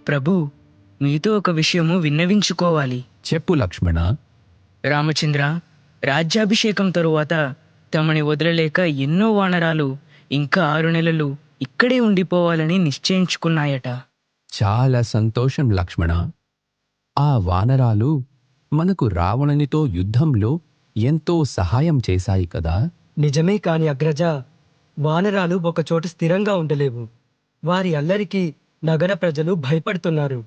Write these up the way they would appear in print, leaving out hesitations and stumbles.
ప్రభు, మీతో ఒక విషయము విన్నవించుకోవాలి. చెప్పు లక్ష్మణ. రామచంద్ర, రాజ్యాభిషేకం తరువాత తమని వదలలేక ఎన్నో వానరాలు ఇంకా 6 నెలలు ఇక్కడే ఉండిపోవాలని నిశ్చయించుకున్నాయట. చాలా సంతోషం లక్ష్మణ. ఆ వానరాలు మనకు రావణునితో యుద్ధంలో ఎంతో సహాయం చేశాయి కదా. నిజమే కాని అగ్రజ, వానరాలు ఒకచోట స్థిరంగా ఉండలేవు. వారి అల్లరికి నగర ప్రజలు భయపడుతున్నారు.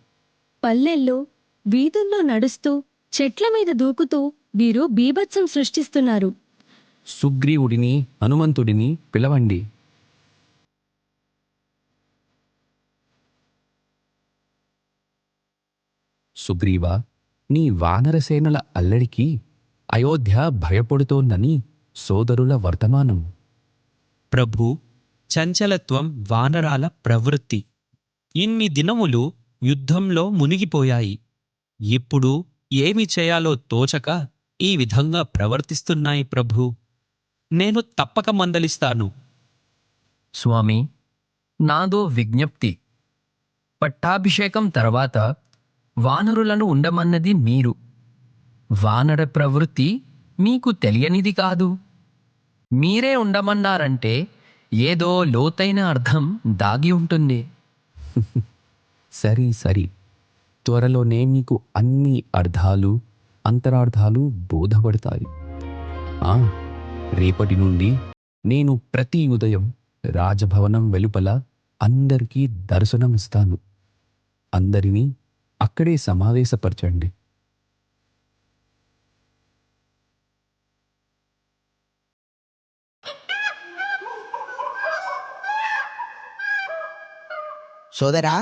పల్లెల్లో వీధుల్లో నడుస్తూ చెట్ల మీద దూకుతూ వీరు బీభత్సం సృష్టిస్తున్నారు. సుగ్రీవుడిని హనుమంతుడిని పిలవండి. సుగ్రీవా, నీ వానరసేనల అల్లడికి అయోధ్య భయపడుతోందని సోదరుల వర్తమానం. ప్రభూ, చంచలత్వం వానరాల ప్రవృత్తి. ఇన్ని దినములు యుద్ధంలో మునిగిపోయాయి. ఇప్పుడు ఏమి చేయాలో తోచక ఈ విధంగా ప్రవర్తిస్తున్నాయి ప్రభూ. నేను తప్పక మందలిస్తాను. స్వామి, నాదో విజ్ఞప్తి. పట్టాభిషేకం తర్వాత వానరులను ఉండమన్నది మీరు. వానర ప్రవృత్తి మీకు తెలియనిది కాదు. మీరే ఉండమన్నారంటే ఏదో లోతైన అర్థం దాగి ఉంటుంది. సరి త్వరలోనే మీకు అన్ని అర్థాలు అంతరార్థాలు బోధపడతాయి. రేపటి నుండి నేను ప్రతి ఉదయం రాజభవనం వెలుపల అందరికీ దర్శనమిస్తాను. అందరినీ అక్కడే సమావేశపరచండి. సోదరా,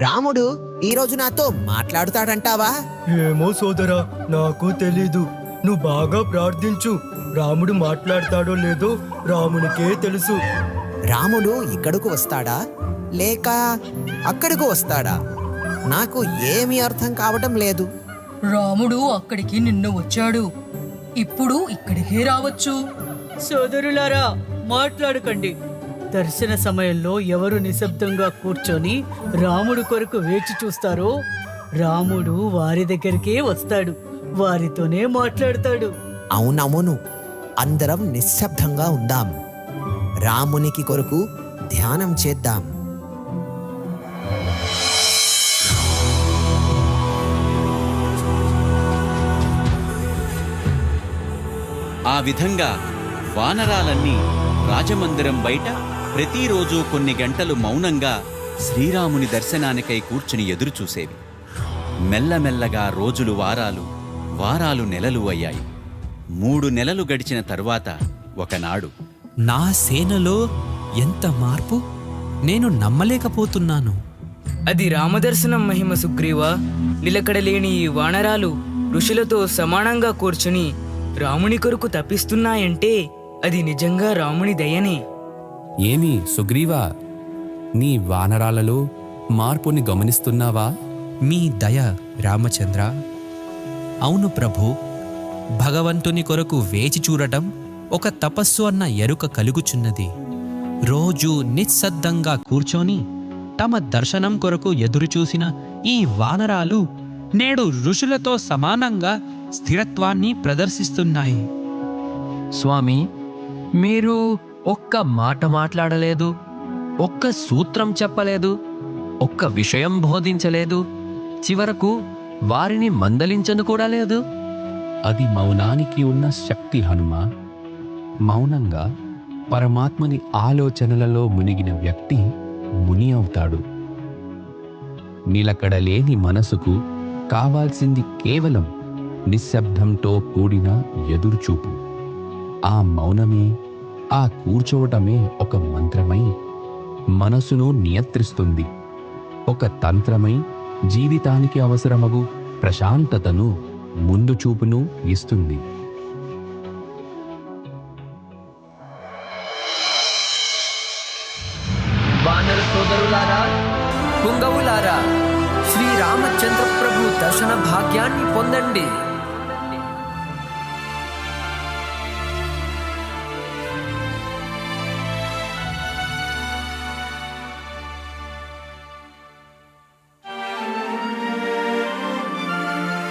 రాముడు ఈరోజు నాతో మాట్లాడుతాడంటావా? ఏమో సోదరా, నాకు తెలీదు. నువ్వు బాగా ప్రార్థించు. రాముడు మాట్లాడతాడో లేదో రామునికే తెలుసు. రాముడు ఇక్కడకు వస్తాడా లేక అక్కడకు వస్తాడా? నాకు ఏమీ అర్థం కావటం లేదు. రాముడు అక్కడికి నిన్న వచ్చాడు, ఇప్పుడు ఇక్కడికే రావచ్చు. సోదరులారా, మాట్లాడకండి. దర్శన సమయంలో ఎవరు నిశ్శబ్దంగా కూర్చొని రాముడు కొరకు వేచి చూస్తారో రాముడు వారి దగ్గరికే వస్తాడు, వారితోనే మాట్లాడతాడు. అవునవును, అందరం నిశ్శబ్దంగా ఉందాం. రామునికి కొరకు ధ్యానం చేద్దాం. ఆ విధంగా వానరాలన్నీ రాజమందిరం బయట ప్రతిరోజు కొన్ని గంటలు మౌనంగా శ్రీరాముని దర్శనానికై కూర్చుని ఎదురుచూసేవి. మెల్లమెల్లగా రోజులు వారాలు, వారాలు నెలలు అయ్యాయి. 3 నెలలు గడిచిన తరువాత ఒకనాడు, నా సేనలో ఎంత మార్పు! నేను నమ్మలేకపోతున్నాను. అది రామదర్శనం మహిమ సుగ్రీవా. నిలకడలేని ఈ వానరాలు ఋషులతో సమానంగా కూర్చుని రాముని కొరకు తప్పిస్తున్నాయంటే అది నిజంగా రాముని దయనే. ఏమి సుగ్రీవా, నీ వానరాలలో మార్పుని గమనిస్తున్నావా? మీ దయ రామచంద్ర. అవును ప్రభు, భగవంతుని కొరకు వేచి చూడటం ఒక తపస్సు అన్న ఎరుక కలుగుచున్నది. రోజూ నిశ్శబ్దంగా కూర్చొని తమ దర్శనం కొరకు ఎదురుచూసిన ఈ వానరాలు నేడు ఋషులతో సమానంగా స్థిరత్వాన్ని ప్రదర్శిస్తున్నాయి. స్వామి, మీరు ఒక్క మాట మాట్లాడలేదు, ఒక్క సూత్రం చెప్పలేదు, ఒక్క విషయం బోధించలేదు, చివరకు వారిని మందలించను కూడా లేదు. అది మౌనానికి ఉన్న శక్తి హనుమ. మౌనంగా పరమాత్మని ఆలోచనలలో మునిగిన వ్యక్తి ముని అవుతాడు. నిలకడలేని మనసుకు కావాల్సింది కేవలం నిశ్శబ్దంతో కూడిన ఎదురుచూపు. ఆ మౌనమే, ఆ కూర్చోవటమే ఒక మంత్రమై మనసును నియంత్రిస్తుంది. ఒక తంత్రమై జీవితానికి అవసరమగు ప్రశాంతతను, ముందు చూపును ఇస్తుంది. వానర సోదరులారా, పుంగవులారా, శ్రీరామచంద్ర ప్రభు దర్శన భాగ్యాన్ని పొందండి.